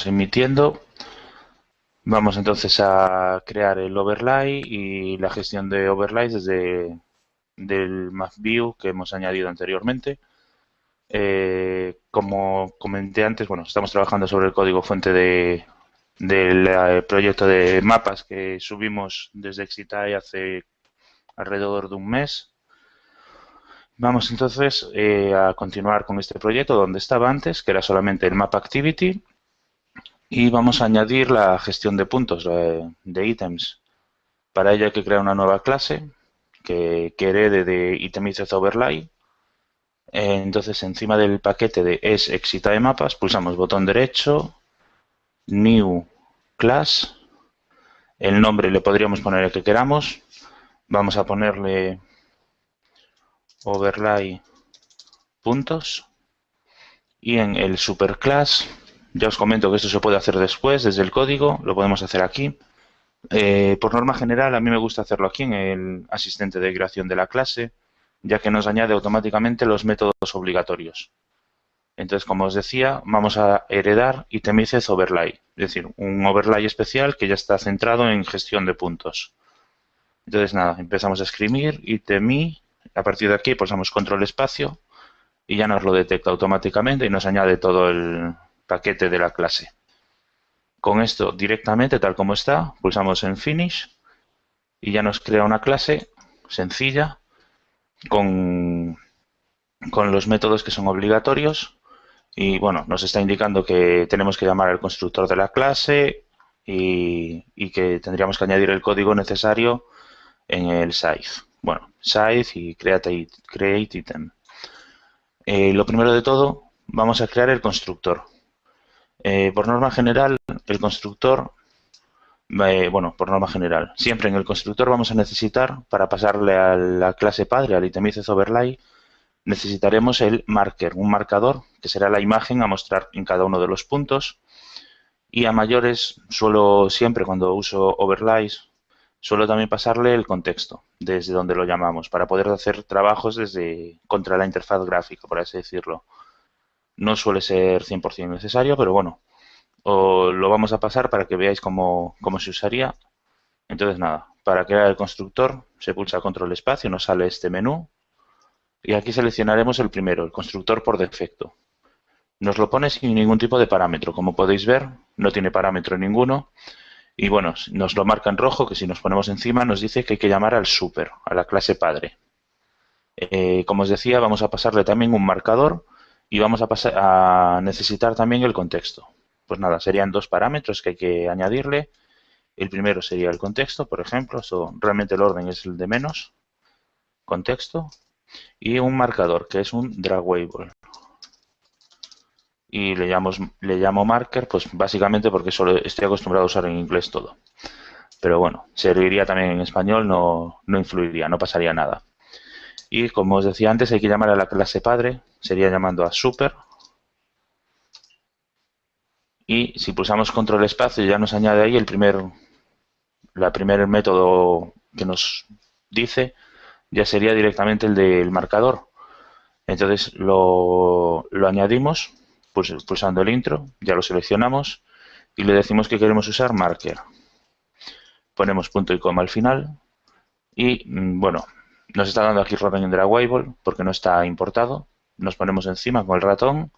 estamos emitiendo. Vamos entonces a crear el overlay y la gestión de overlays desde del map view que hemos añadido anteriormente. Como comenté antes, bueno, estamos trabajando sobre el código fuente del proyecto de mapas que subimos desde Excitae hace alrededor de un mes. Vamos entonces a continuar con este proyecto donde estaba antes, que era solamente el map activity, y vamos a añadir la gestión de puntos, de ítems. Para ello hay que crear una nueva clase que herede de ItemIthExOverlay. Entonces, encima del paquete de EsExitaeMapas, pulsamos botón derecho, New Class. El nombre le podríamos poner el que queramos. Vamos a ponerle overlay puntos. Y en el superclass, ya os comento que esto se puede hacer después, desde el código, lo podemos hacer aquí. Por norma general, a mí me gusta hacerlo aquí en el asistente de creación de la clase, ya que nos añade automáticamente los métodos obligatorios. Entonces, como os decía, vamos a heredar ItemIthExOverlay, es decir, un overlay especial que ya está centrado en gestión de puntos. Entonces, nada, empezamos a escribir itemi, a partir de aquí pulsamos control espacio y ya nos lo detecta automáticamente y nos añade todo el paquete de la clase. Con esto directamente, tal como está, pulsamos en Finish y ya nos crea una clase sencilla con los métodos que son obligatorios y bueno, nos está indicando que tenemos que llamar al constructor de la clase y que tendríamos que añadir el código necesario en el size. Bueno, size y create item. Lo primero de todo, vamos a crear el constructor. Por norma general, el constructor, por norma general, siempre en el constructor vamos a necesitar, para pasarle a la clase padre, al ItemIthExOverlay, necesitaremos el marker, un marcador, que será la imagen a mostrar en cada uno de los puntos. Y a mayores, siempre cuando uso overlays, suelo también pasarle el contexto, desde donde lo llamamos, para poder hacer trabajos contra la interfaz gráfica, por así decirlo. No suele ser 100% necesario, pero bueno, lo vamos a pasar para que veáis cómo se usaría. Entonces nada, para crear el constructor se pulsa control espacio, nos sale este menú y aquí seleccionaremos el primero, el constructor por defecto. Nos lo pone sin ningún tipo de parámetro, como podéis ver, no tiene parámetro ninguno. Y bueno, nos lo marca en rojo, que si nos ponemos encima nos dice que hay que llamar al super, a la clase padre. Como os decía, vamos a pasarle también un marcador y vamos a necesitar también el contexto. Pues nada, serían dos parámetros que hay que añadirle. El primero sería el contexto, por ejemplo, realmente el orden es el de menos, contexto, y un marcador, que es un drawable. Y le llamo marker, pues básicamente porque solo estoy acostumbrado a usar en inglés todo. Pero bueno, serviría también en español, no influiría, no pasaría nada. Y como os decía antes, hay que llamar a la clase padre, sería llamando a super. Y si pulsamos control espacio ya nos añade ahí el primer método que nos dice, ya sería directamente el del marcador. Entonces lo añadimos pulsando el intro, ya lo seleccionamos y le decimos que queremos usar marker. Ponemos punto y coma al final y bueno, nos está dando aquí error en Drawable porque no está importado. Nos ponemos encima con el ratón,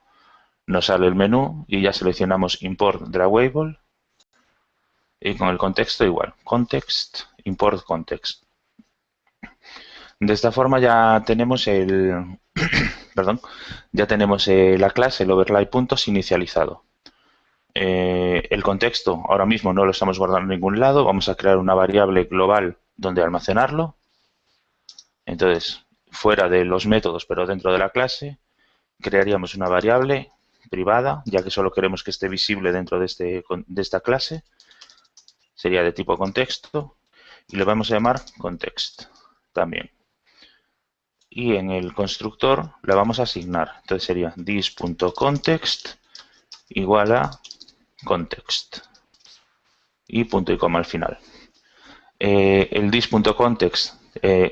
nos sale el menú y ya seleccionamos Import Drawable y con el contexto igual, Context, Import Context. De esta forma ya tenemos ya tenemos la clase, el overlay puntos inicializado. El contexto ahora mismo no lo estamos guardando en ningún lado, vamos a crear una variable global donde almacenarlo. Entonces, fuera de los métodos, pero dentro de la clase, crearíamos una variable privada, ya que solo queremos que esté visible dentro de esta clase. Sería de tipo contexto y le vamos a llamar context también. Y en el constructor le vamos a asignar. Entonces sería this.context igual a context. Y punto y coma al final. El this.context,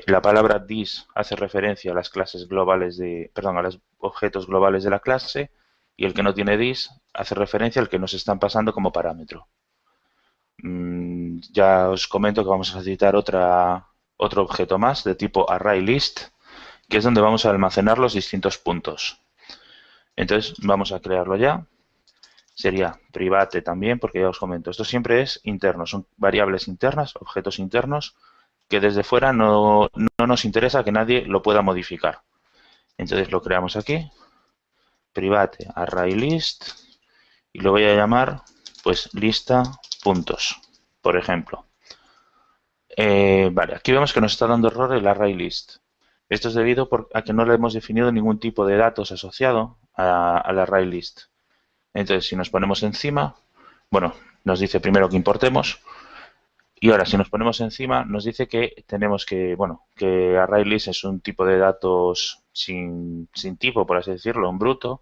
la palabra this hace referencia a las clases globales a los objetos globales de la clase y el que no tiene this hace referencia al que nos están pasando como parámetro. Ya os comento que vamos a necesitar otro objeto más de tipo ArrayList, que es donde vamos a almacenar los distintos puntos. Entonces vamos a crearlo ya. Sería private también, porque ya os comento, esto siempre es interno, son variables internas, objetos internos, que desde fuera no nos interesa que nadie lo pueda modificar. Entonces lo creamos aquí, private ArrayList, y lo voy a llamar pues lista puntos, por ejemplo. Vale, aquí vemos que nos está dando error el ArrayList. Esto es debido a que no le hemos definido ningún tipo de datos asociado al ArrayList. Entonces, si nos ponemos encima, bueno, nos dice primero que importemos, y ahora si nos ponemos encima, nos dice que tenemos que, bueno, que ArrayList es un tipo de datos sin tipo, por así decirlo, en bruto,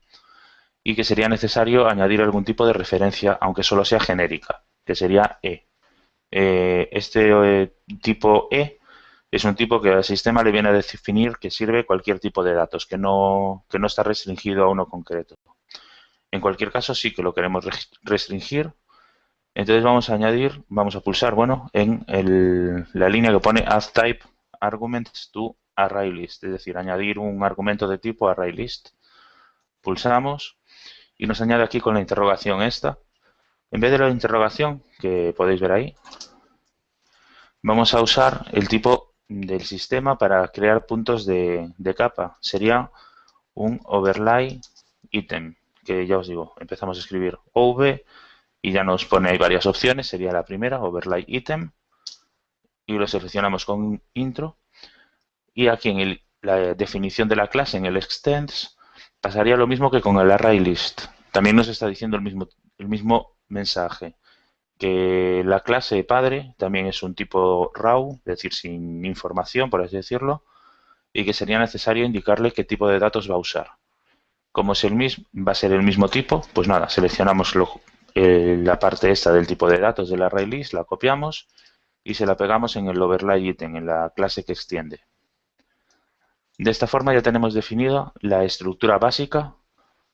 y que sería necesario añadir algún tipo de referencia, aunque solo sea genérica, que sería E. Este tipo E es un tipo que al sistema le viene a definir que sirve cualquier tipo de datos, que no está restringido a uno concreto. En cualquier caso, sí que lo queremos restringir. Entonces vamos a pulsar, bueno, en la línea que pone Add Type Arguments to ArrayList, es decir, añadir un argumento de tipo ArrayList. Pulsamos y nos añade aquí con la interrogación esta. En vez de la interrogación, que podéis ver ahí, vamos a usar el tipo del sistema para crear puntos de capa. Sería un overlay item, que ya os digo, empezamos a escribir OV y ya nos pone ahí varias opciones. Sería la primera, overlay item, y lo seleccionamos con intro. Y aquí en la definición de la clase, en el extends, pasaría lo mismo que con el ArrayList. También nos está diciendo el mismo mensaje, que la clase padre también es un tipo raw, es decir, sin información, por así decirlo, y que sería necesario indicarle qué tipo de datos va a usar. Como es va a ser el mismo tipo, pues nada, seleccionamos la parte esta del tipo de datos del ArrayList, la copiamos y se la pegamos en el overlay item, en la clase que extiende. De esta forma ya tenemos definida la estructura básica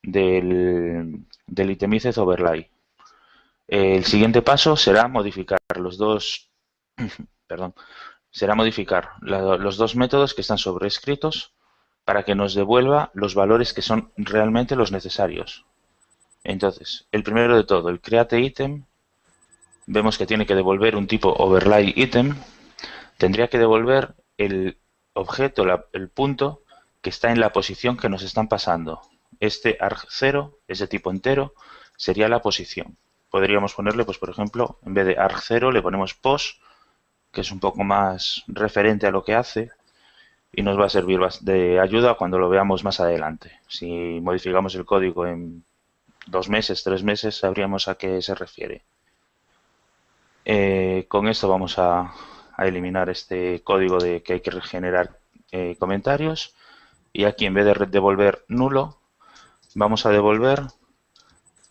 del itemized overlay. El siguiente paso será modificar los dos métodos que están sobrescritos para que nos devuelva los valores que son realmente los necesarios. Entonces, el primero de todo, el createItem, vemos que tiene que devolver un tipo overlayItem. Tendría que devolver el objeto, el punto que está en la posición que nos están pasando. Este arg0, ese tipo entero, sería la posición. Podríamos ponerle, pues por ejemplo, en vez de arg0 le ponemos pos, que es un poco más referente a lo que hace y nos va a servir de ayuda cuando lo veamos más adelante. Si modificamos el código en 2 meses, 3 meses, sabríamos a qué se refiere. Con esto vamos a eliminar este código de que hay que generar comentarios, y aquí en vez de devolver nulo, vamos a devolver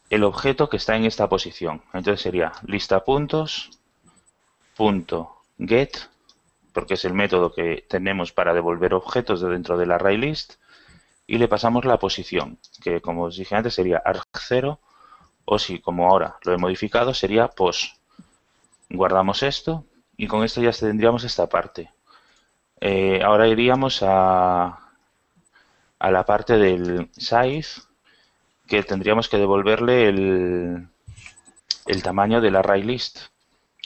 el objeto que está en esta posición. Entonces sería lista puntos punto get, porque es el método que tenemos para devolver objetos de dentro del ArrayList, y le pasamos la posición, que como os dije antes sería arg0, o si como ahora lo he modificado sería pos. Guardamos esto y con esto ya tendríamos esta parte. Ahora iríamos a la parte del size, que tendríamos que devolverle el tamaño del ArrayList,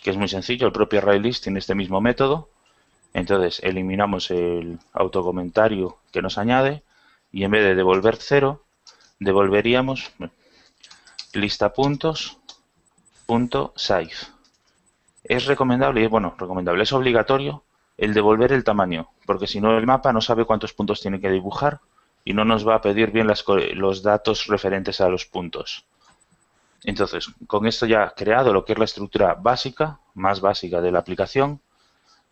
que es muy sencillo. El propio ArrayList tiene este mismo método. Entonces eliminamos el autocomentario que nos añade y en vez de devolver 0, devolveríamos lista puntos punto size. Es recomendable, es obligatorio el devolver el tamaño, porque si no el mapa no sabe cuántos puntos tiene que dibujar y no nos va a pedir bien los datos referentes a los puntos. Entonces, con esto ya creado lo que es la estructura básica, más básica de la aplicación,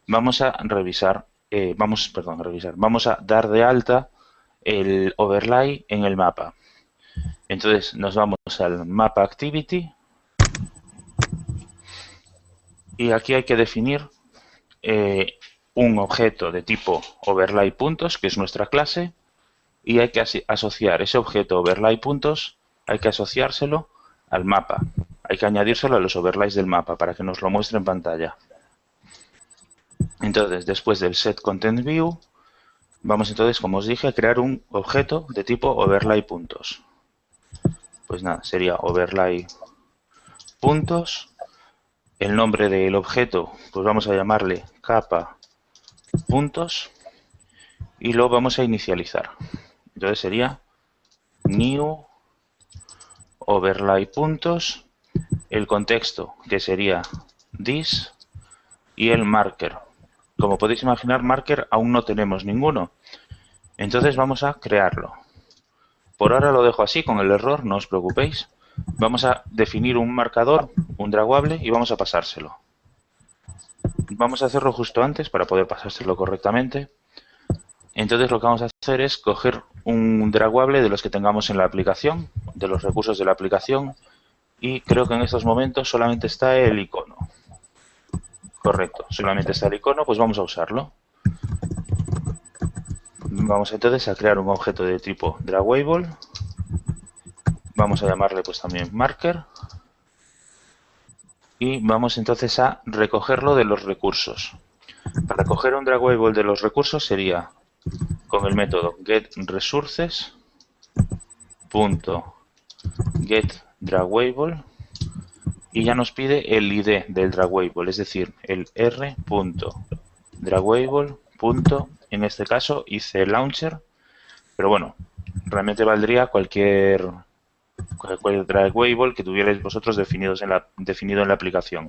vamos a vamos a dar de alta el overlay en el mapa. Entonces nos vamos al mapa activity y aquí hay que definir un objeto de tipo overlay puntos, que es nuestra clase, y hay que asociar ese objeto overlay puntos hay que asociárselo al mapa. Hay que añadírselo a los overlays del mapa para que nos lo muestre en pantalla. Entonces, después del setContentView, vamos entonces, como os dije, a crear un objeto de tipo overlay puntos. Pues nada, sería overlay puntos. El nombre del objeto, pues vamos a llamarle capa puntos y lo vamos a inicializar. Entonces sería new overlay puntos, el contexto que sería this y el marker. Como podéis imaginar, marker aún no tenemos ninguno. Entonces vamos a crearlo. Por ahora lo dejo así con el error, no os preocupéis. Vamos a definir un marcador, un draguable, y vamos a pasárselo. Vamos a hacerlo justo antes para poder pasárselo correctamente. Entonces lo que vamos a hacer es coger un draguable de los que tengamos en la aplicación, de los recursos de la aplicación, y creo que en estos momentos solamente está el icono. Correcto, solamente está el icono, pues vamos a usarlo. Vamos entonces a crear un objeto de tipo draggable. Vamos a llamarle pues también marker. Y vamos entonces a recogerlo de los recursos. Para coger un draggable de los recursos sería con el método getResources.getDraggable y ya nos pide el ID del draggable, es decir, el r.draggable. En este caso hice launcher, pero bueno, realmente valdría cualquier draggable que tuvierais vosotros definido en la aplicación.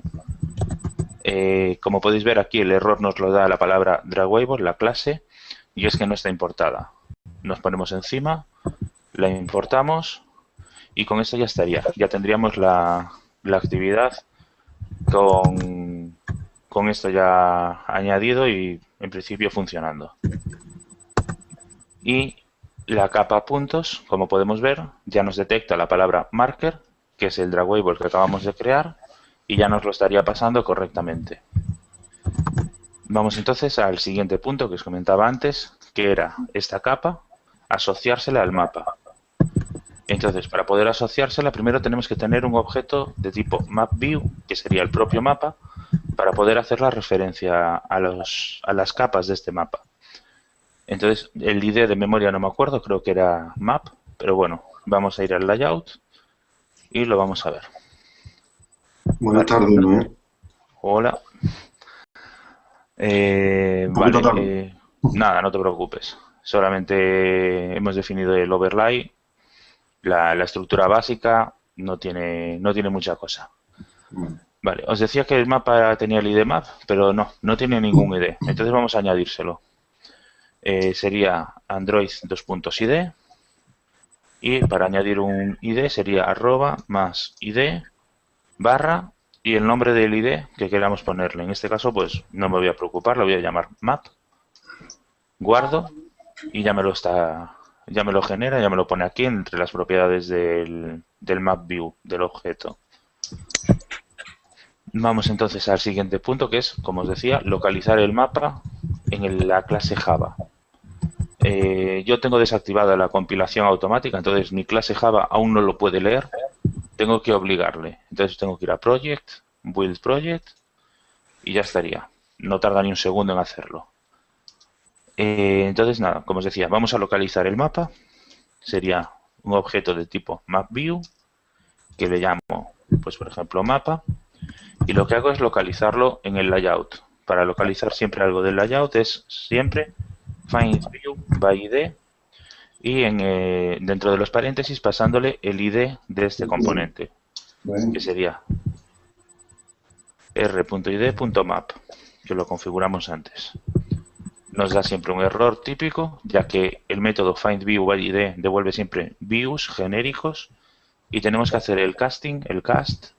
Como podéis ver aquí el error nos lo da la palabra draggable, la clase, y es que no está importada. Nos ponemos encima, la importamos y con esto ya estaría. Ya tendríamos la actividad con esto ya añadido y en principio funcionando. Y la capa puntos, como podemos ver, ya nos detecta la palabra marker, que es el draggable que acabamos de crear, y ya nos lo estaría pasando correctamente. Vamos entonces al siguiente punto que os comentaba antes, que era esta capa, asociársela al mapa. Entonces, para poder asociársela, primero tenemos que tener un objeto de tipo mapView, que sería el propio mapa, para poder hacer la referencia a las capas de este mapa. Entonces, el ID de memoria no me acuerdo, creo que era map, pero bueno, vamos a ir al layout y lo vamos a ver. Buenas tardes, Noé. Hola. Vale, nada, no te preocupes. Solamente hemos definido el overlay, la estructura básica, no tiene mucha cosa. Vale, os decía que el mapa tenía el ID map, pero no tiene ningún ID. Entonces vamos a añadírselo. Sería Android id y para añadir un ID sería arroba más ID barra y el nombre del ID que queramos ponerle. En este caso pues no me voy a preocupar, lo voy a llamar map, guardo y ya me lo genera, ya me lo pone aquí entre las propiedades del map view del objeto. Vamos entonces al siguiente punto que es, como os decía, localizar el mapa en la clase Java. Yo tengo desactivada la compilación automática, entonces mi clase Java aún no lo puede leer. Tengo que obligarle. Entonces tengo que ir a Project, Build Project y ya estaría. No tarda ni un segundo en hacerlo. Entonces nada, como os decía, vamos a localizar el mapa. Sería un objeto de tipo MapView que le llamo, pues por ejemplo, mapa. Y lo que hago es localizarlo en el layout. Para localizar siempre algo del layout es siempre findView by ID y dentro de los paréntesis pasándole el ID de este componente, que sería r.id.map, que lo configuramos antes. Nos da siempre un error típico, ya que el método findView by ID devuelve siempre views genéricos y tenemos que hacer el cast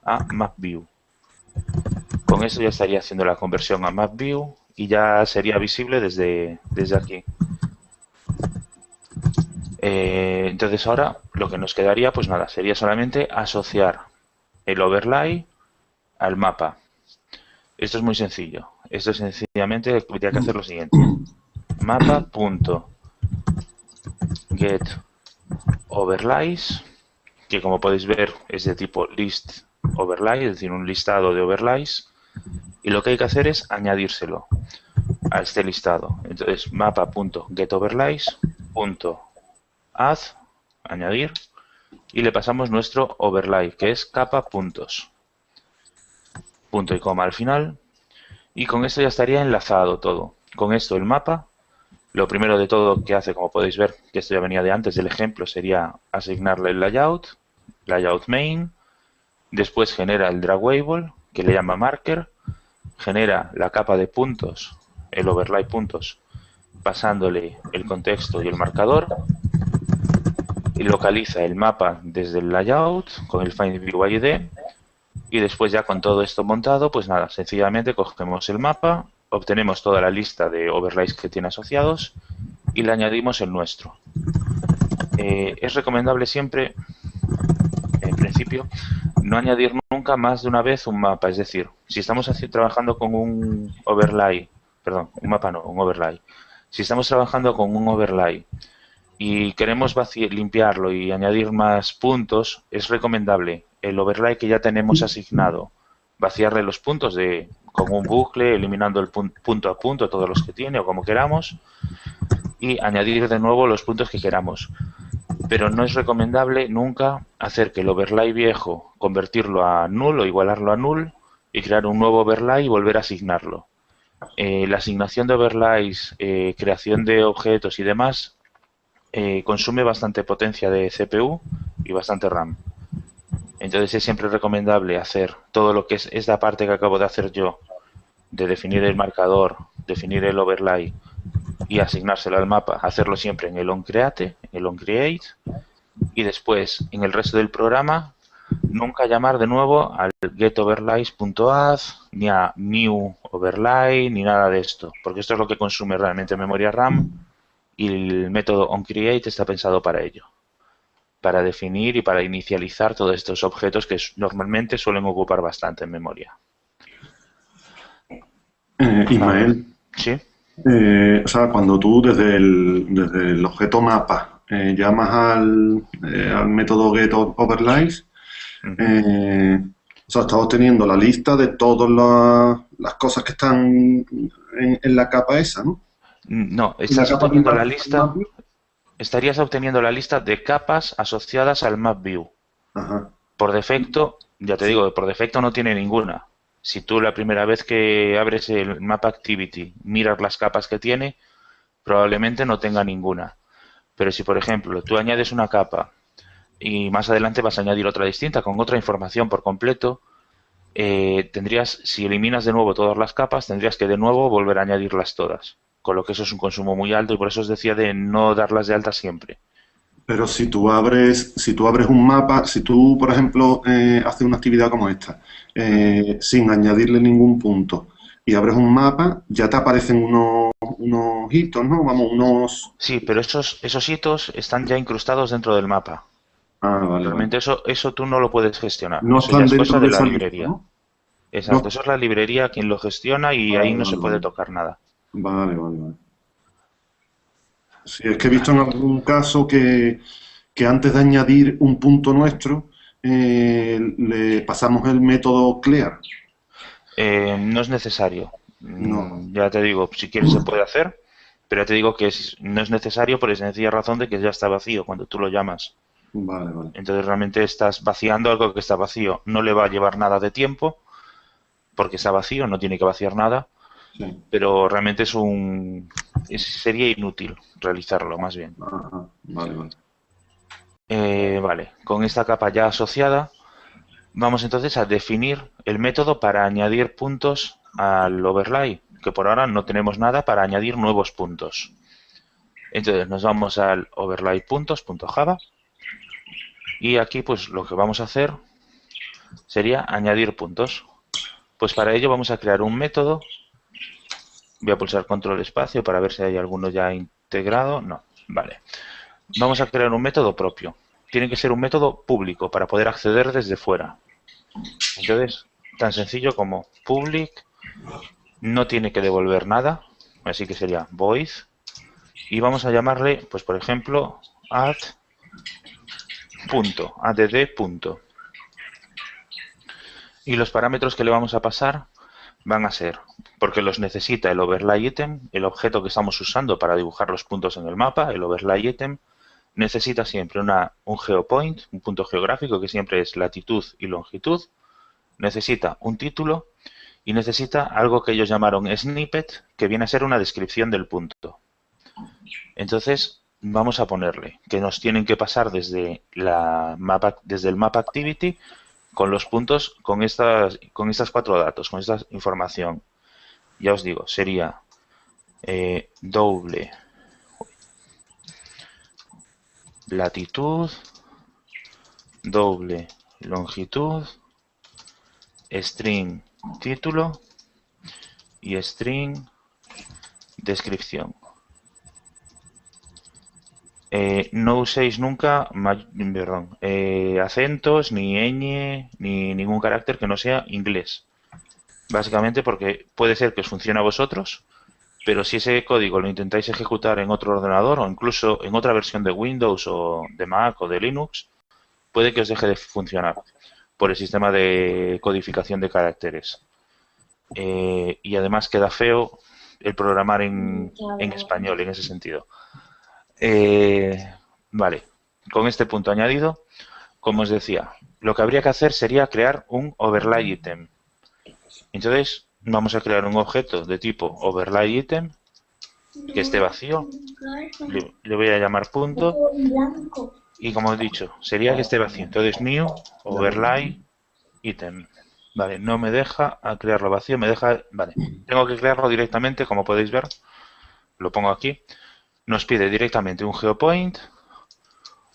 a mapView. Con eso ya estaría haciendo la conversión a mapView y ya sería visible desde aquí. Entonces ahora lo que nos quedaría, pues nada, sería solamente asociar el overlay al mapa. Esto es muy sencillo. Esto es sencillamente habría que hacer lo siguiente. Mapa.getOverlays, que como podéis ver es de tipo list overlay, es decir, un listado de overlays, y lo que hay que hacer es añadírselo a este listado. Entonces, mapa.getOverlays.add, añadir, y le pasamos nuestro overlay, que es capa puntos. Punto y coma al final, y con esto ya estaría enlazado todo. Con esto el mapa, lo primero de todo que hace, como podéis ver, que esto ya venía de antes del ejemplo, sería asignarle el layout main, después genera el drawable, que le llama marker, genera la capa de puntos, el overlay puntos, pasándole el contexto y el marcador, y localiza el mapa desde el layout con el find view ID, y después ya con todo esto montado, pues nada, sencillamente cogemos el mapa, obtenemos toda la lista de overlays que tiene asociados y le añadimos el nuestro. Es recomendable siempre, en principio, no añadir nunca más de una vez un mapa. Es decir, si estamos trabajando con un overlay, perdón, un mapa no, un overlay. Si estamos trabajando con un overlay y queremos limpiarlo y añadir más puntos, es recomendable el overlay que ya tenemos asignado, vaciarle los puntos con un bucle, eliminando el punto a punto, todos los que tiene o como queramos, y añadir de nuevo los puntos que queramos. Pero no es recomendable nunca hacer que el overlay viejo, convertirlo a null o igualarlo a null y crear un nuevo overlay y volver a asignarlo. La asignación de overlays, creación de objetos y demás consume bastante potencia de CPU y bastante RAM. Entonces es siempre recomendable hacer todo lo que es esta parte que acabo de hacer yo, de definir el marcador, definir el overlay y asignárselo al mapa, hacerlo siempre en el onCreate, en el onCreate, y después en el resto del programa nunca llamar de nuevo al getOverlays.add, ni a newOverlay, ni nada de esto, porque esto es lo que consume realmente memoria RAM y el método onCreate está pensado para ello, para definir y para inicializar todos estos objetos que normalmente suelen ocupar bastante en memoria. Ismael, ¿Sí? o sea, cuando tú desde el objeto mapa llamas al método getOverlays, o sea, estás obteniendo la lista de todas las cosas que están en la capa esa, ¿no? No, estás obteniendo la lista. Estarías obteniendo la lista de capas asociadas al map view. Ajá. Por defecto, ya te digo, por defecto no tiene ninguna. Si tú la primera vez que abres el Map Activity miras las capas que tiene, probablemente no tenga ninguna. Pero si, por ejemplo, tú añades una capa y más adelante vas a añadir otra distinta con otra información por completo, si eliminas de nuevo todas las capas, tendrías que de nuevo volver a añadirlas todas. Con lo que eso es un consumo muy alto y por eso os decía de no darlas de alta siempre. Pero si tú abres un mapa, si tú, por ejemplo, haces una actividad como esta, sin añadirle ningún punto, y abres un mapa, ya te aparecen unos hitos, ¿no? Vamos, unos... Sí, pero esos hitos están ya incrustados dentro del mapa. Vale, Realmente vale. eso tú no lo puedes gestionar. No Eso ya están es dentro cosa de de la esa lista, librería. ¿no? Exacto, No. eso es la librería quien lo gestiona y ahí no se puede tocar nada. Vale. Sí, es que he visto en algún caso que antes de añadir un punto nuestro, le pasamos el método clear. No es necesario. No. Ya te digo, si quieres se puede hacer, pero ya te digo que no es necesario por esa sencilla razón de que ya está vacío cuando tú lo llamas. Vale. Entonces realmente estás vaciando algo que está vacío. No le va a llevar nada de tiempo porque está vacío, no tiene que vaciar nada. Sí. Pero realmente sería inútil realizarlo, más bien. Ajá. Vale. Vale, con esta capa ya asociada, vamos entonces a definir el método para añadir puntos al overlay, que por ahora no tenemos nada para añadir nuevos puntos. Entonces nos vamos al overlay puntos.java y aquí pues lo que vamos a hacer sería añadir puntos. Pues para ello vamos a crear un método. Voy a pulsar control espacio para ver si hay alguno ya integrado. No, vale. Vamos a crear un método propio. Tiene que ser un método público para poder acceder desde fuera. Entonces, tan sencillo como public, no tiene que devolver nada, así que sería void. Y vamos a llamarle, pues por ejemplo, add punto, add punto. Y los parámetros que le vamos a pasar van a ser, porque los necesita el overlay item, el objeto que estamos usando para dibujar los puntos en el mapa, el overlay item, necesita siempre un geopoint, un punto geográfico que siempre es latitud y longitud, necesita un título y necesita algo que ellos llamaron snippet, que viene a ser una descripción del punto. Entonces, vamos a ponerle que nos tienen que pasar desde el map activity con los puntos, con estas 4 datos, con esta información. Ya os digo, sería doble latitud, doble longitud, string título y string descripción. No uséis nunca acentos, ni ñ, ni ningún carácter que no sea inglés. Básicamente porque puede ser que os funcione a vosotros, pero si ese código lo intentáis ejecutar en otro ordenador o incluso en otra versión de Windows o de Mac o de Linux, puede que os deje de funcionar por el sistema de codificación de caracteres. Y además queda feo el programar en español en ese sentido. Vale, con este punto añadido, como os decía, lo que habría que hacer sería crear un overlay item. Entonces, vamos a crear un objeto de tipo overlay item que esté vacío. Le voy a llamar punto. Y como he dicho, sería que esté vacío. Entonces, new overlay item. Vale, no me deja crearlo vacío, me deja... Vale, tengo que crearlo directamente, como podéis ver. Lo pongo aquí. Nos pide directamente un geopoint,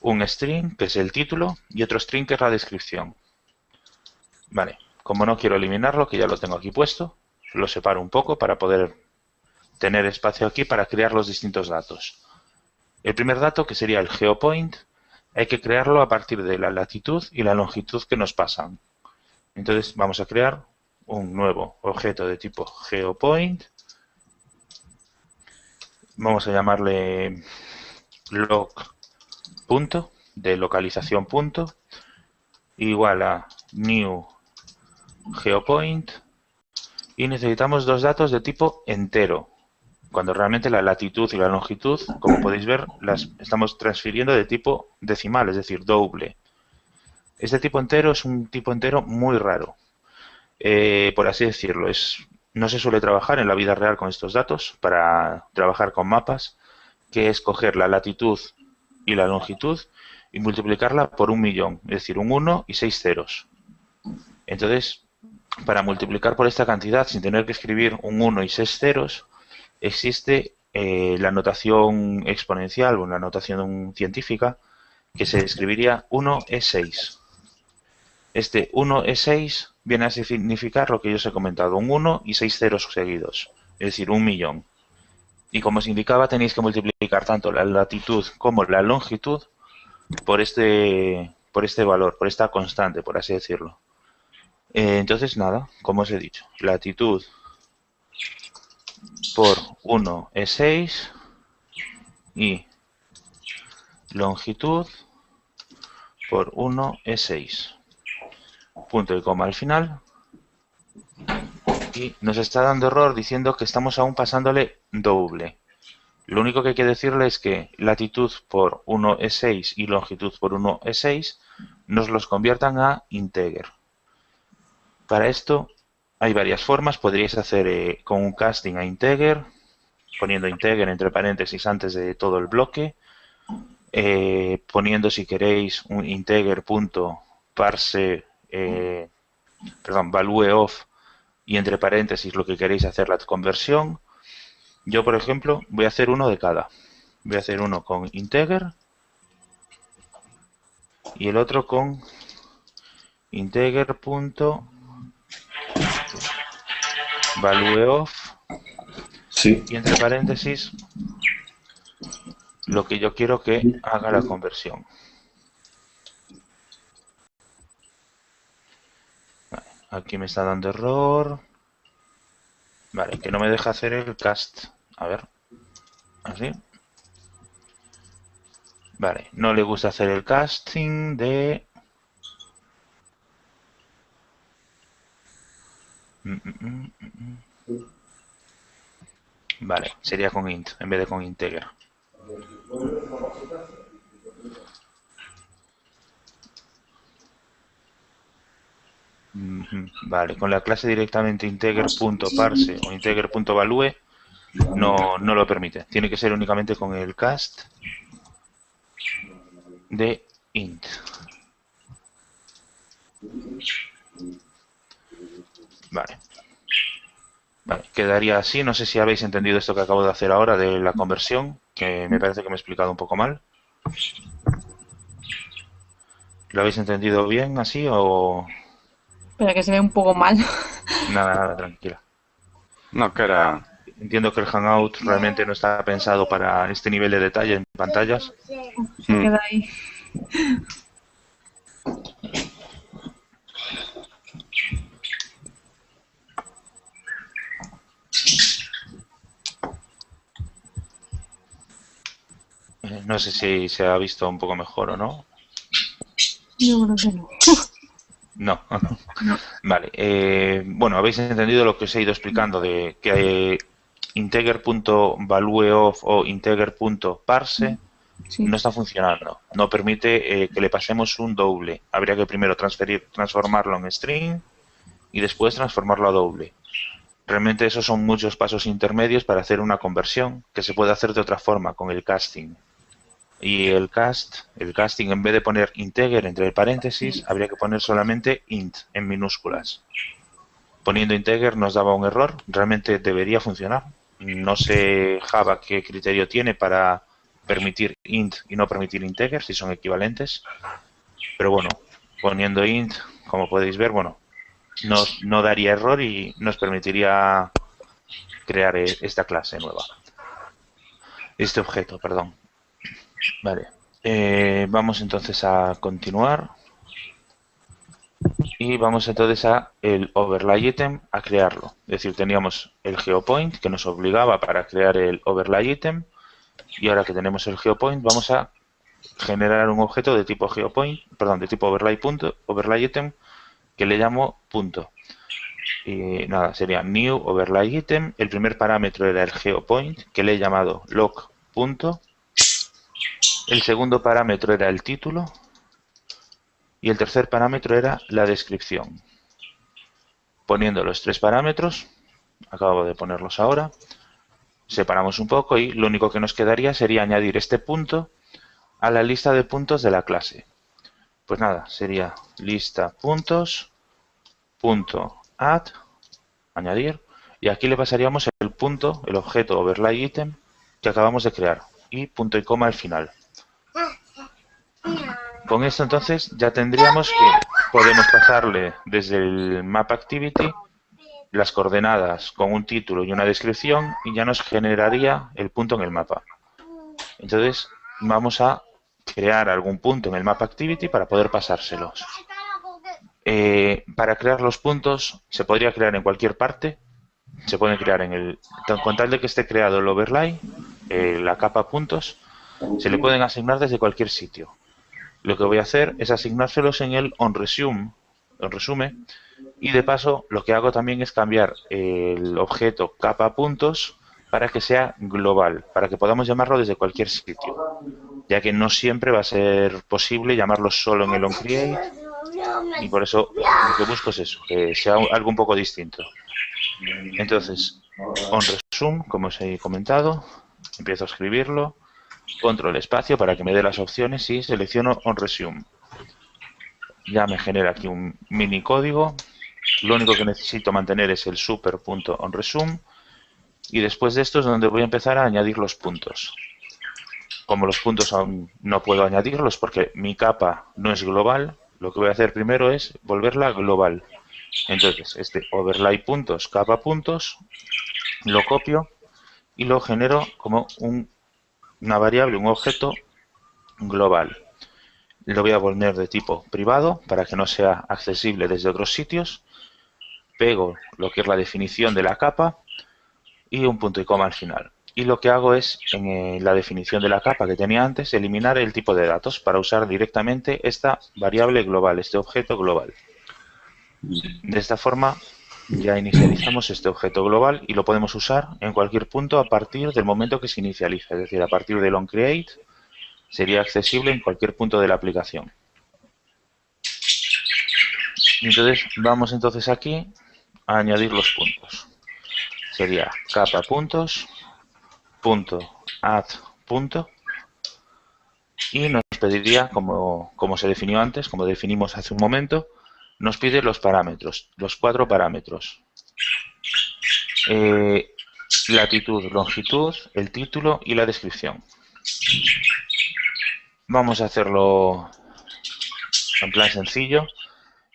un string, que es el título, y otro string, que es la descripción. Vale, como no quiero eliminarlo, que ya lo tengo aquí puesto, lo separo un poco para poder tener espacio aquí para crear los distintos datos. El primer dato, que sería el geopoint, hay que crearlo a partir de la latitud y la longitud que nos pasan. Entonces vamos a crear un nuevo objeto de tipo geopoint. Vamos a llamarle log punto, de localización punto, igual a new geopoint, y necesitamos 2 datos de tipo entero, cuando realmente la latitud y la longitud, como podéis ver, las estamos transfiriendo de tipo decimal, es decir, doble. Este tipo entero es un tipo entero muy raro, por así decirlo. No se suele trabajar en la vida real con estos datos para trabajar con mapas, que es coger la latitud y la longitud y multiplicarla por 1.000.000, es decir, un 1 y 6 ceros. Entonces, para multiplicar por esta cantidad sin tener que escribir un 1 y 6 ceros, existe la notación exponencial o la notación científica, que se escribiría 1E6. Este 1E6 viene a significar lo que yo os he comentado, un 1 y 6 ceros seguidos, es decir, 1.000.000. Y como os indicaba, tenéis que multiplicar tanto la latitud como la longitud por este valor, por esta constante, por así decirlo. Entonces, nada, como os he dicho, latitud por 1 es 6 y longitud por 1 es 6. Punto y coma al final. Y nos está dando error diciendo que estamos aún pasándole doble. Lo único que hay que decirle es que latitud por 1 es 6 y longitud por 1 es 6 nos los conviertan a integer. Para esto hay varias formas. Podríais hacer con un casting a integer, poniendo integer entre paréntesis antes de todo el bloque, poniendo, si queréis, un integer.parse, value of, y entre paréntesis lo que queréis hacer la conversión. Yo, por ejemplo, voy a hacer uno de cada. Voy a hacer uno con integer y el otro con integer.value of, sí, y entre paréntesis lo que yo quiero que haga la conversión. Vale, aquí me está dando error. Vale, que no me deja hacer el cast. A ver. Así. Vale, no le gusta hacer el casting de... Vale, sería con int en vez de con integer. Vale, con la clase directamente integer.parse o integer.value no lo permite. Tiene que ser únicamente con el cast de int. Vale. Vale, quedaría así. No sé si habéis entendido esto que acabo de hacer ahora de la conversión, que me parece que me he explicado un poco mal. ¿Lo habéis entendido bien así o...? Pero que se ve un poco mal. Nada, tranquila. No, que era... Entiendo que el Hangout realmente no está pensado para este nivel de detalle en pantallas. Se queda ahí. No sé si se ha visto un poco mejor o no. Yo creo que no. No. No. Vale. Bueno, habéis entendido lo que os he ido explicando de que integer.valueOf o integer.parse Sí. no está funcionando. No permite que le pasemos un doble. Habría que primero transformarlo en string y después transformarlo a doble. Realmente esos son muchos pasos intermedios para hacer una conversión que se puede hacer de otra forma con el casting. Y el casting, en vez de poner integer entre paréntesis, habría que poner solamente int en minúsculas. Poniendo integer nos daba un error. Realmente debería funcionar. No sé Java qué criterio tiene para permitir int y no permitir integer, si son equivalentes. Pero bueno, poniendo int, como podéis ver, bueno, no daría error y nos permitiría crear esta clase nueva. Este objeto, perdón. Vale. Vamos entonces a continuar. Y vamos entonces a el overlay item a crearlo. Es decir, teníamos el geopoint que nos obligaba para crear el overlay item. Y ahora que tenemos el geopoint, vamos a generar un objeto de tipo geopoint, perdón, de tipo overlay item, que le llamo punto. Y nada, sería new overlay item. El primer parámetro era el geopoint, que le he llamado loc punto. El segundo parámetro era el título. Y el tercer parámetro era la descripción. Poniendo los tres parámetros, acabo de ponerlos ahora, separamos un poco y lo único que nos quedaría sería añadir este punto a la lista de puntos de la clase. Pues nada, sería lista puntos, punto add, añadir, y aquí le pasaríamos el punto, el objeto overlay item que acabamos de crear, y punto y coma al final. Con esto entonces ya tendríamos que podemos pasarle desde el map activity las coordenadas con un título y una descripción y ya nos generaría el punto en el mapa. Entonces vamos a crear algún punto en el map activity para poder pasárselos. Para crear los puntos se podría crear en cualquier parte. Se pueden crear en el... Con tal de que esté creado el overlay, la capa puntos, se le pueden asignar desde cualquier sitio. Lo que voy a hacer es asignárselos en el onResume, y de paso lo que hago también es cambiar el objeto capa puntos para que sea global, para que podamos llamarlo desde cualquier sitio, ya que no siempre va a ser posible llamarlo solo en el onCreate, y por eso lo que busco es eso, que sea algo un poco distinto. Entonces, onResume, como os he comentado, empiezo a escribirlo, control espacio para que me dé las opciones y selecciono onResume. Ya me genera aquí un mini código. Lo único que necesito mantener es el super.onResume y después de esto es donde voy a empezar a añadir los puntos. Como los puntos aún no puedo añadirlos porque mi capa no es global, lo que voy a hacer primero es volverla global. Entonces, este overlay puntos, capa puntos, lo copio y lo genero como una variable, un objeto global. Lo voy a poner de tipo privado para que no sea accesible desde otros sitios. Pego lo que es la definición de la capa y un punto y coma al final. y lo que hago es, en la definición de la capa que tenía antes, eliminar el tipo de datos para usar directamente esta variable global, este objeto global. De esta forma ya inicializamos este objeto global y lo podemos usar en cualquier punto a partir del momento que se inicializa, es decir, a partir del onCreate sería accesible en cualquier punto de la aplicación. Y entonces vamos entonces aquí a añadir los puntos. Sería capa puntos, punto add punto, y nos pediría, como se definió antes, como definimos hace un momento, nos pide los parámetros, los 4 parámetros. Latitud, longitud, el título y la descripción. Vamos a hacerlo en plan sencillo.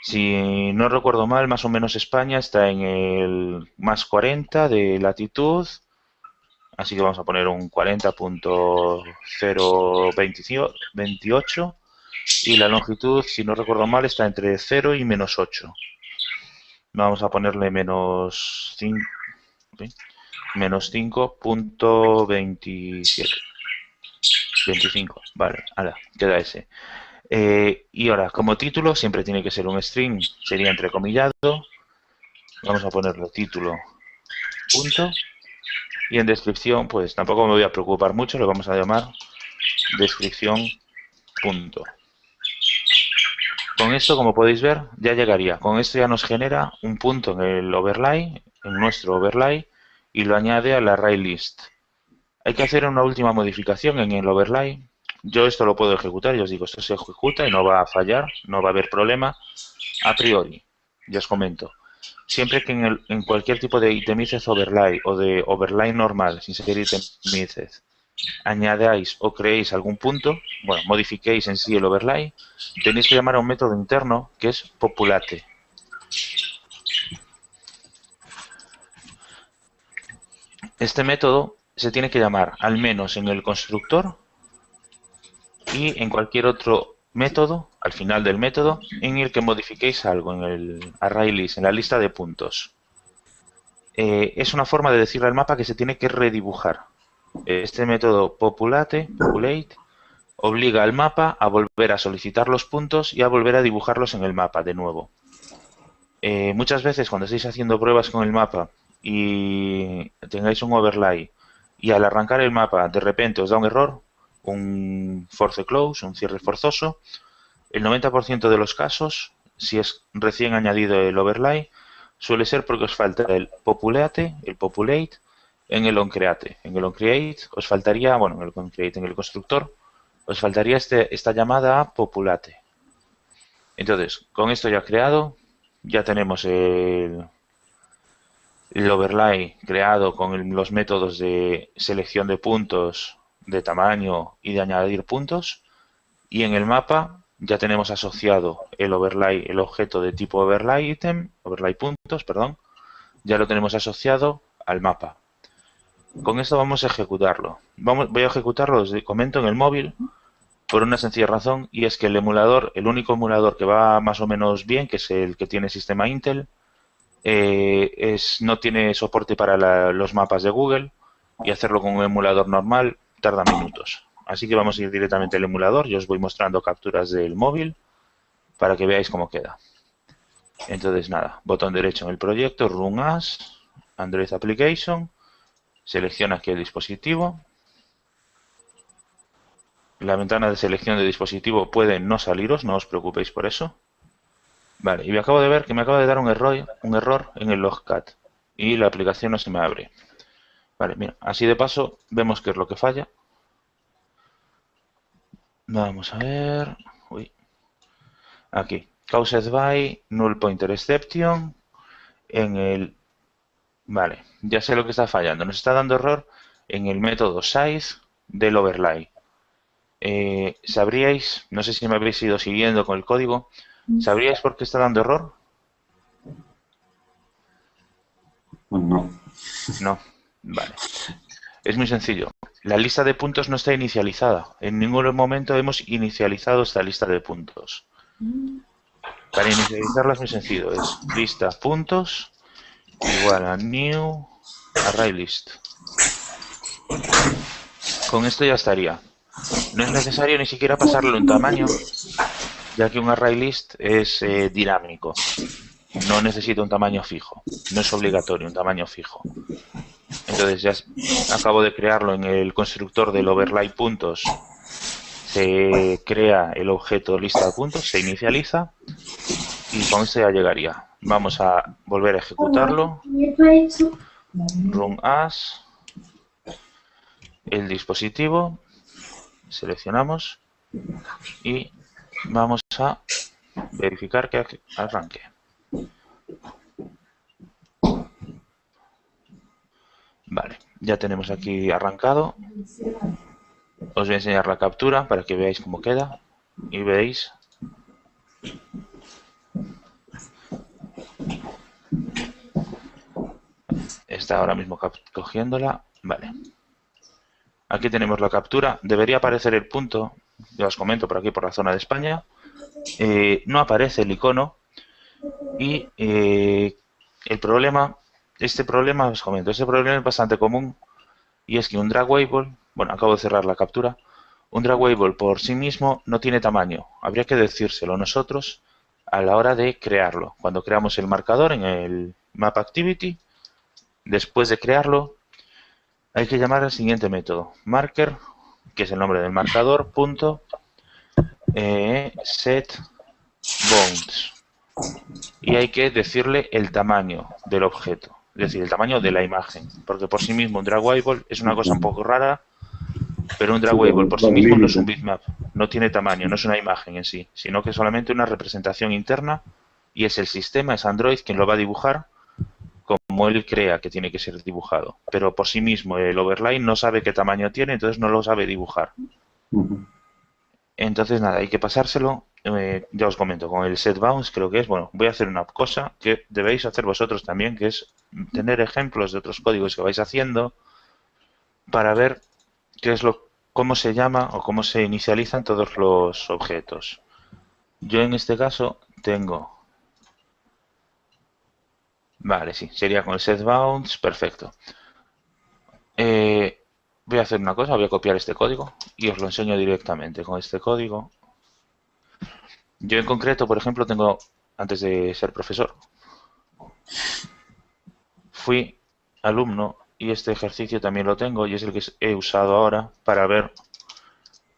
Si no recuerdo mal, más o menos España está en el más 40 de latitud, así que vamos a poner un 40.028 y la longitud, si no recuerdo mal, está entre 0 y menos 8. Vamos a ponerle menos 5, menos 5.27. 25, vale, ahora queda ese. Y ahora, como título, siempre tiene que ser un string, sería entrecomillado. Vamos a ponerle título, punto. Y en descripción, pues tampoco me voy a preocupar mucho, lo vamos a llamar descripción, punto. Con esto, como podéis ver, ya llegaría. Con esto ya nos genera un punto en el overlay, en nuestro overlay, y lo añade al array list. Hay que hacer una última modificación en el overlay. Yo esto lo puedo ejecutar, yo os digo, esto se ejecuta y no va a fallar, no va a haber problema a priori. Ya os comento. Siempre que en cualquier tipo de itemized overlay o de overlay normal, sin ser itemized, añadáis o creéis algún punto, bueno, modifiquéis en sí el overlay, tenéis que llamar a un método interno que es populate. Este método se tiene que llamar al menos en el constructor y en cualquier otro método, al final del método, en el que modifiquéis algo en el array list, en la lista de puntos. Es una forma de decirle al mapa que se tiene que redibujar. Este método populate, obliga al mapa a volver a solicitar los puntos y a volver a dibujarlos en el mapa de nuevo. Muchas veces cuando estáis haciendo pruebas con el mapa y tengáis un overlay y al arrancar el mapa de repente os da un error, un force close, un cierre forzoso, el 90% de los casos, si es recién añadido el overlay, suele ser porque os falta el populate en el onCreate. En el onCreate os faltaría, bueno, en el onCreate, en el constructor, os faltaría esta llamada a populate. Entonces, con esto ya creado, ya tenemos el overlay creado con los métodos de selección de puntos, de tamaño y de añadir puntos. Y en el mapa ya tenemos asociado el overlay, el objeto de tipo overlay item, overlay puntos, perdón, ya lo tenemos asociado al mapa. Con esto vamos a ejecutarlo. Voy a ejecutarlo, os comento, en el móvil por una sencilla razón, y es que el emulador, el único emulador que va más o menos bien, que es el que tiene sistema Intel, no tiene soporte para los mapas de Google, y hacerlo con un emulador normal tarda minutos. Así que vamos a ir directamente al emulador. Yo os voy mostrando capturas del móvil para que veáis cómo queda. Entonces, nada, botón derecho en el proyecto, Run As, Android Application, selecciona aquí el dispositivo. La ventana de selección de dispositivo puede no saliros, no os preocupéis por eso. Vale, y me acabo de ver que me acaba de dar un error en el logcat y la aplicación no se me abre. Vale, mira, así de paso vemos qué es lo que falla. Vamos a ver. Uy. Aquí. Caused by null pointer exception. Vale, ya sé lo que está fallando. Nos está dando error en el método size del overlay. ¿Sabríais? No sé si me habréis ido siguiendo con el código. ¿Sabríais por qué está dando error? Pues no. No. Vale. Es muy sencillo. La lista de puntos no está inicializada. En ningún momento hemos inicializado esta lista de puntos. Para inicializarla es muy sencillo. Es lista puntos igual a new array list. Con esto ya estaría. No es necesario ni siquiera pasarle un tamaño, ya que un ArrayList es dinámico. No necesita un tamaño fijo. No es obligatorio un tamaño fijo. Entonces ya acabo de crearlo en el constructor del overlay puntos. Se crea el objeto lista de puntos, se inicializa y con esto ya llegaría. Vamos a volver a ejecutarlo. Run as. El dispositivo. Seleccionamos y vamos a verificar que arranque. Vale, ya tenemos aquí arrancado. Os voy a enseñar la captura para que veáis cómo queda y veis. Está ahora mismo cogiéndola. Vale. Aquí tenemos la captura. Debería aparecer el punto. Ya os comento por aquí, por la zona de España. No aparece el icono. Y el problema, este problema es bastante común. Y es que un dragable, bueno, acabo de cerrar la captura. Un dragable por sí mismo no tiene tamaño. Habría que decírselo nosotros a la hora de crearlo. Cuando creamos el marcador en el Map Activity, después de crearlo, hay que llamar al siguiente método. Marker, que es el nombre del marcador, punto, set bounds. Y hay que decirle el tamaño del objeto, es decir, el tamaño de la imagen. Porque por sí mismo un dragable es una cosa un poco rara, pero un dragable por sí mismo no es un bitmap, no tiene tamaño, no es una imagen en sí, sino que es solamente una representación interna y es el sistema, es Android quien lo va a dibujar como él crea que tiene que ser dibujado. Pero por sí mismo el overlay no sabe qué tamaño tiene, entonces no lo sabe dibujar. Entonces nada, hay que pasárselo. Ya os comento, con el setBounds creo que es, bueno, voy a hacer una cosa que debéis hacer vosotros también, que es tener ejemplos de otros códigos que vais haciendo para ver qué es cómo se llama o cómo se inicializan todos los objetos. Yo en este caso tengo... Vale, sí, sería con el setBounds, perfecto. Voy a hacer una cosa, voy a copiar este código y os lo enseño directamente con este código. Yo en concreto, por ejemplo, tengo, antes de ser profesor, fui alumno y este ejercicio también lo tengo y es el que he usado ahora para ver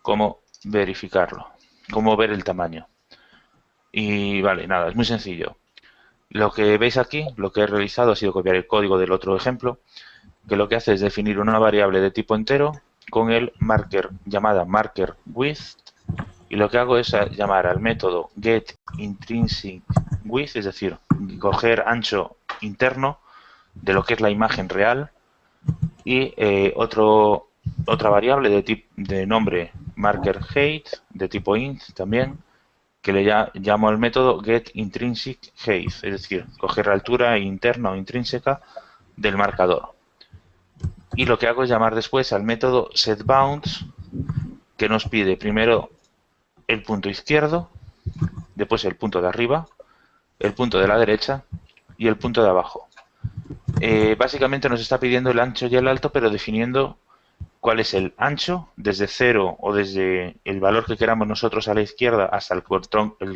cómo verificarlo, cómo ver el tamaño. Y vale, nada, es muy sencillo. Lo que veis aquí, lo que he realizado ha sido copiar el código del otro ejemplo, que lo que hace es definir una variable de tipo entero con el marker llamada markerWidth, y lo que hago es llamar al método getIntrinsic_width, es decir, coger ancho interno de lo que es la imagen real, y otra variable de nombre markerHeight de tipo int también, que le llamo al método getIntrinsic_height, es decir, coger la altura interna o intrínseca del marcador. Y lo que hago es llamar después al método setBounds, que nos pide primero el punto izquierdo, después el punto de arriba, el punto de la derecha y el punto de abajo. Básicamente nos está pidiendo el ancho y el alto, pero definiendo cuál es el ancho desde 0 o desde el valor que queramos nosotros a la izquierda hasta el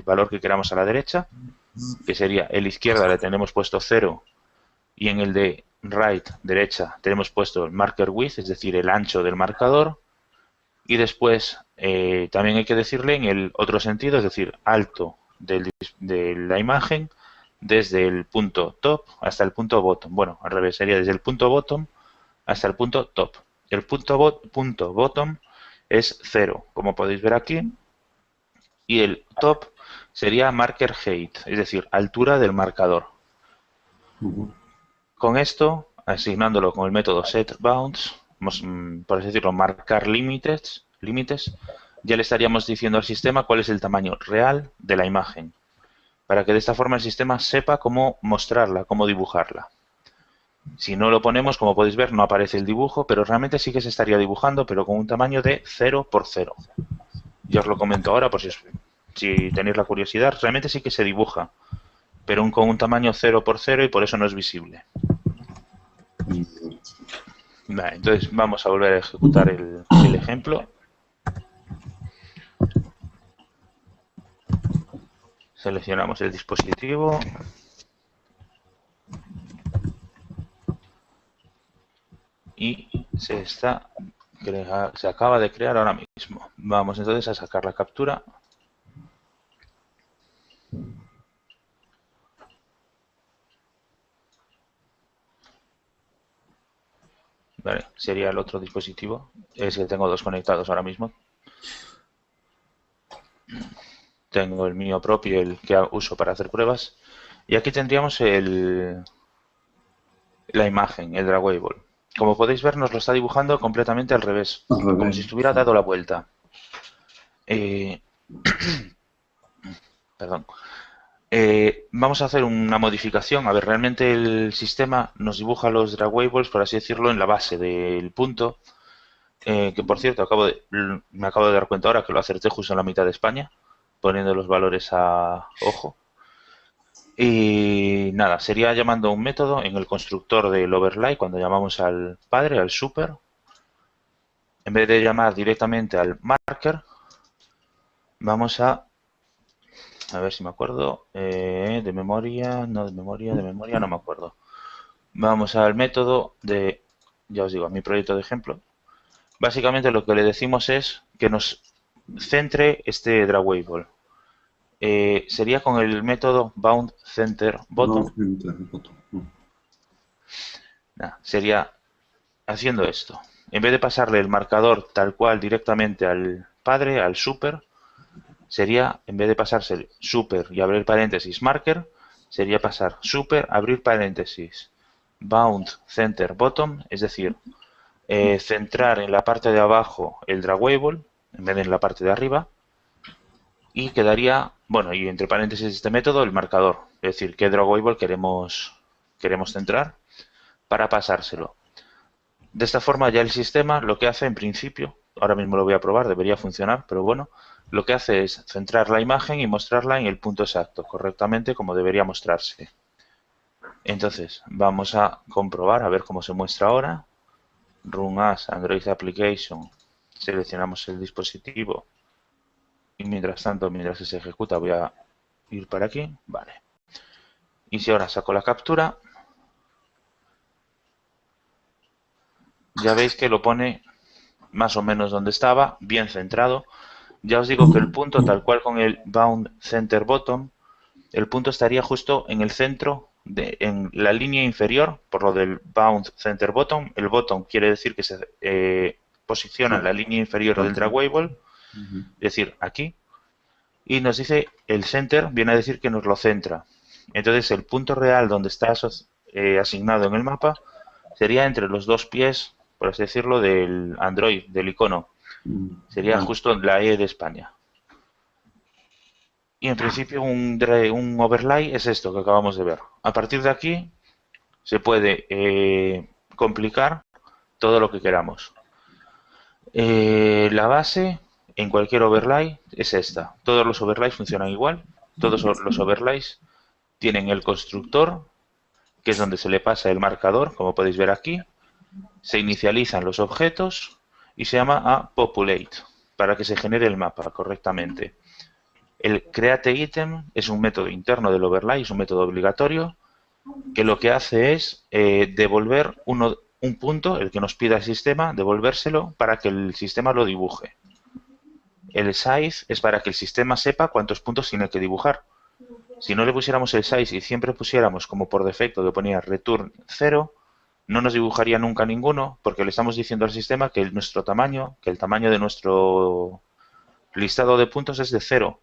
valor que queramos a la derecha, que sería el izquierda le tenemos puesto 0 y en el de right, derecha, tenemos puesto el marker width, es decir, el ancho del marcador, y después también hay que decirle en el otro sentido, es decir, alto de la imagen desde el punto top hasta el punto bottom. Bueno, al revés, sería desde el punto bottom hasta el punto top. El punto bottom es 0, como podéis ver aquí, y el top sería marker height, es decir, altura del marcador. Con esto, asignándolo con el método setBounds, por así decirlo, marcar límites, ya le estaríamos diciendo al sistema cuál es el tamaño real de la imagen, para que de esta forma el sistema sepa cómo mostrarla, cómo dibujarla. Si no lo ponemos, como podéis ver, no aparece el dibujo, pero realmente sí que se estaría dibujando, pero con un tamaño de 0 por 0. Ya os lo comento ahora, por si tenéis la curiosidad, realmente sí que se dibuja, pero con un tamaño 0 por 0 y por eso no es visible. Vale, entonces vamos a volver a ejecutar el ejemplo. Seleccionamos el dispositivo. Y se acaba de crear ahora mismo. Vamos entonces a sacar la captura. Vale, sería el otro dispositivo. Es que tengo dos conectados ahora mismo. Tengo el mío propio, el que uso para hacer pruebas. Y aquí tendríamos la imagen, el Drawable. Como podéis ver, nos lo está dibujando completamente al revés. Como si estuviera dado la vuelta. Perdón. Vamos a hacer una modificación. A ver, realmente el sistema nos dibuja los Drawables, por así decirlo, en la base del punto. Que por cierto, me acabo de dar cuenta ahora que lo acerté justo en la mitad de España, poniendo los valores a ojo. Y nada, sería llamando un método en el constructor del overlay. Cuando llamamos al padre, al super, en vez de llamar directamente al marker, vamos a ver si me acuerdo, de memoria no me acuerdo. Vamos al método ya os digo, a mi proyecto de ejemplo. Básicamente lo que le decimos es que nos centre este Drawable. Sería con el método boundCenterBottom. Sería haciendo esto. En vez de pasarle el marcador tal cual directamente al padre, al super, sería, en vez de pasarse el super y abrir paréntesis marker, sería pasar super, abrir paréntesis, boundCenterBottom, es decir, centrar en la parte de abajo el Drawable en vez de en la parte de arriba, y quedaría, bueno, y entre paréntesis de este método el marcador, es decir, qué Drawable queremos centrar para pasárselo. De esta forma ya el sistema lo que hace en principio, ahora mismo lo voy a probar, debería funcionar, pero bueno, lo que hace es centrar la imagen y mostrarla en el punto exacto, correctamente como debería mostrarse. Entonces, vamos a comprobar a ver cómo se muestra ahora. Run as Android Application, seleccionamos el dispositivo y mientras tanto, mientras se ejecuta, voy a ir para aquí. Vale. Y si ahora saco la captura, ya veis que lo pone más o menos donde estaba, bien centrado. Ya os digo que el punto, tal cual con el boundCenterBottom, el punto estaría justo en el centro, en la línea inferior, por lo del boundCenterBottom. El bottom quiere decir que se posiciona en la línea inferior del Drawable, es decir, aquí. Y nos dice el center, viene a decir que nos lo centra. Entonces el punto real donde está asignado en el mapa sería entre los dos pies, por así decirlo, del Android, del icono. Sería justo la E de España. Y en principio un overlay es esto que acabamos de ver. A partir de aquí se puede complicar todo lo que queramos. La base en cualquier overlay es esta. Todos los overlays funcionan igual. Todos los overlays tienen el constructor, que es donde se le pasa el marcador, como podéis ver aquí. Se inicializan los objetos y se llama a populate para que se genere el mapa correctamente. El createItem es un método interno del overlay, es un método obligatorio que lo que hace es devolver un punto, el que nos pida el sistema, devolvérselo para que el sistema lo dibuje. El size es para que el sistema sepa cuántos puntos tiene que dibujar. Si no le pusiéramos el size y siempre pusiéramos como por defecto que ponía return 0, no nos dibujaría nunca ninguno, porque le estamos diciendo al sistema que nuestro tamaño, que el tamaño de nuestro listado de puntos es de 0.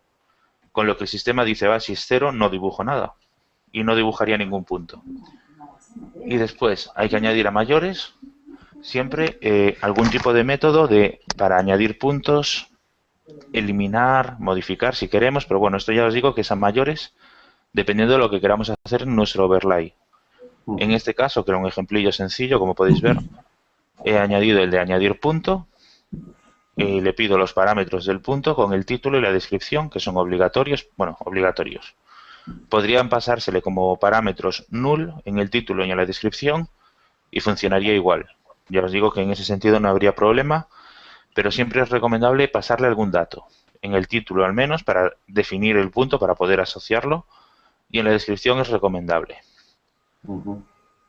Con lo que el sistema dice, si es 0, no dibujo nada. Y no dibujaría ningún punto. Y después hay que añadir a mayores siempre algún tipo de método para añadir puntos, eliminar, modificar si queremos. Pero bueno, esto ya os digo que es a mayores dependiendo de lo que queramos hacer en nuestro overlay. En este caso, que era un ejemplillo sencillo, como podéis ver, he añadido el de añadir punto. Le pido los parámetros del punto con el título y la descripción, que son obligatorios. Bueno, obligatorios. Podrían pasársele como parámetros null en el título y en la descripción y funcionaría igual. Ya os digo que en ese sentido no habría problema, pero siempre es recomendable pasarle algún dato, en el título al menos, para definir el punto, para poder asociarlo, y en la descripción es recomendable. Ujú.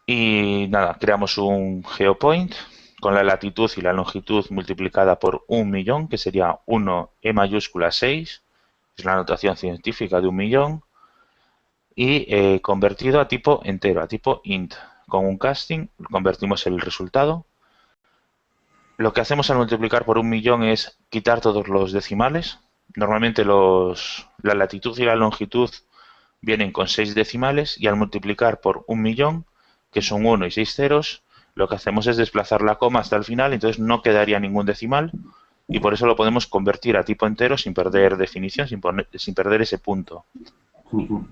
Y nada, creamos un geopoint con la latitud y la longitud multiplicada por 1.000.000, que sería 1 E mayúscula 6, es la notación científica de 1.000.000, y convertido a tipo entero, a tipo int. Con un casting convertimos el resultado. Lo que hacemos al multiplicar por 1.000.000 es quitar todos los decimales. Normalmente la latitud y la longitud vienen con 6 decimales, y al multiplicar por 1.000.000, que son 1 y 6 ceros, lo que hacemos es desplazar la coma hasta el final, entonces no quedaría ningún decimal, y por eso lo podemos convertir a tipo entero sin perder definición, sin perder ese punto. Ujú.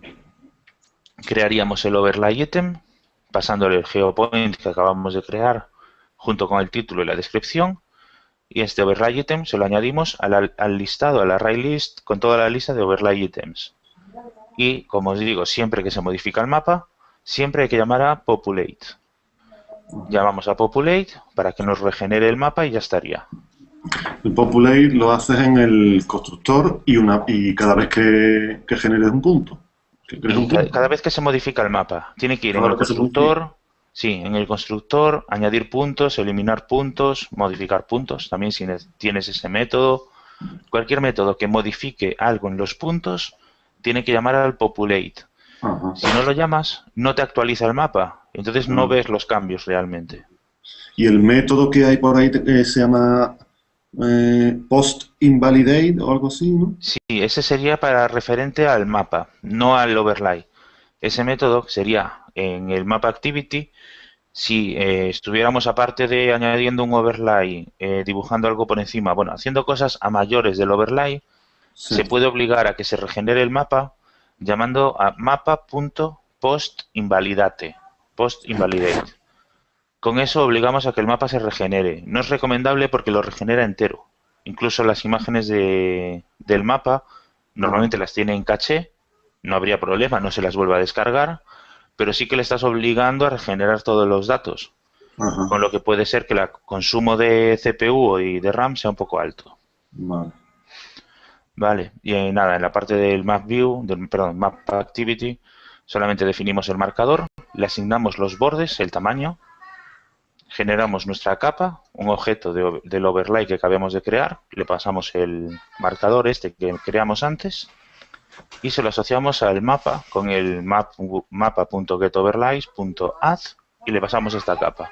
Crearíamos el overlay item, pasándole el geopoint que acabamos de crear junto con el título y la descripción, y este overlay item se lo añadimos al listado, al array list, con toda la lista de overlay items. Y, como os digo, siempre que se modifica el mapa, siempre hay que llamar a populate. Llamamos a populate para que nos regenere el mapa y ya estaría. El populate lo haces en el constructor y cada vez que generes un punto. Que crees Y un punto. cada vez que se modifica el mapa, tiene que ir en Cada el vez que se modifica. constructor, sí, en el constructor, añadir puntos, eliminar puntos, modificar puntos, también si tienes ese método. Cualquier método que modifique algo en los puntos, tiene que llamar al populate. Ajá. Si no lo llamas, no te actualiza el mapa, entonces no ves los cambios realmente. Y el método que hay por ahí se llama post invalidate o algo así, ¿no? Sí, ese sería para referente al mapa, no al overlay. Ese método sería en el mapa activity. Si estuviéramos, aparte de añadiendo un overlay, dibujando algo por encima, bueno, haciendo cosas a mayores del overlay, Sí. se puede obligar a que se regenere el mapa llamando a mapa.postInvalidate, post-invalidate. Con eso obligamos a que el mapa se regenere. No es recomendable porque lo regenera entero. Incluso las imágenes del mapa normalmente las tiene en caché, no habría problema, no se las vuelve a descargar, pero sí que le estás obligando a regenerar todos los datos, Ajá. con lo que puede ser que el consumo de CPU y de RAM sea un poco alto. Vale. Vale, y nada, en la parte del map view, perdón, map activity, solamente definimos el marcador, le asignamos los bordes, el tamaño, generamos nuestra capa, un objeto del overlay que acabamos de crear, le pasamos el marcador este que creamos antes y se lo asociamos al mapa con el mapa.getOverlays.add y le pasamos esta capa.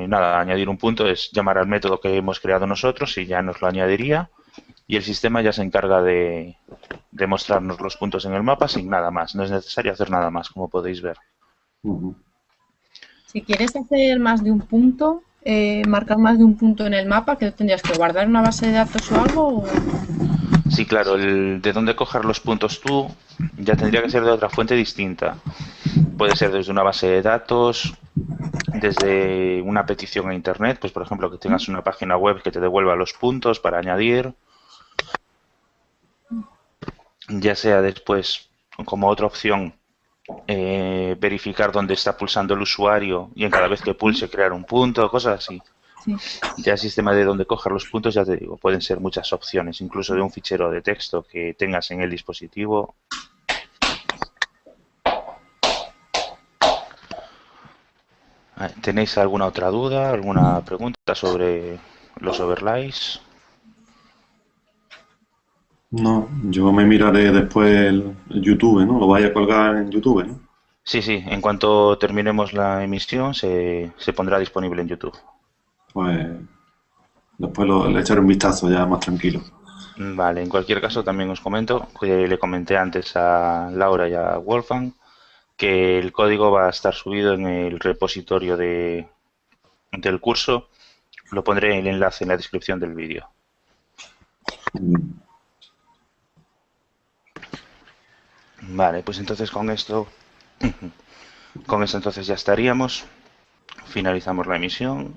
Nada, añadir un punto es llamar al método que hemos creado nosotros y ya nos lo añadiría, y el sistema ya se encarga de mostrarnos los puntos en el mapa sin nada más. No es necesario hacer nada más, como podéis ver. Ujú. Si quieres hacer más de un punto, marcar más de un punto en el mapa, ¿que tendrías que guardar una base de datos o algo? ¿O? Sí, claro, el de dónde coger los puntos tú ya tendría que ser de otra fuente distinta. Puede ser desde una base de datos, desde una petición a internet, pues por ejemplo que tengas una página web que te devuelva los puntos para añadir, ya sea después como otra opción verificar dónde está pulsando el usuario y en cada vez que pulse crear un punto, cosas así. Sí. Ya el sistema de dónde coger los puntos, ya te digo, pueden ser muchas opciones, incluso de un fichero de texto que tengas en el dispositivo. ¿Tenéis alguna otra duda, alguna pregunta sobre los overlays? No, yo me miraré después el YouTube, ¿no? Lo vaya a colgar en YouTube, ¿no? Sí, sí, en cuanto terminemos la emisión se pondrá disponible en YouTube. Pues después le echaré un vistazo ya más tranquilo. Vale, en cualquier caso también os comento, que le comenté antes a Laura y a Wolfgang, que el código va a estar subido en el repositorio del curso. Lo pondré el enlace en la descripción del vídeo. Vale, pues entonces con esto entonces ya estaríamos. Finalizamos la emisión.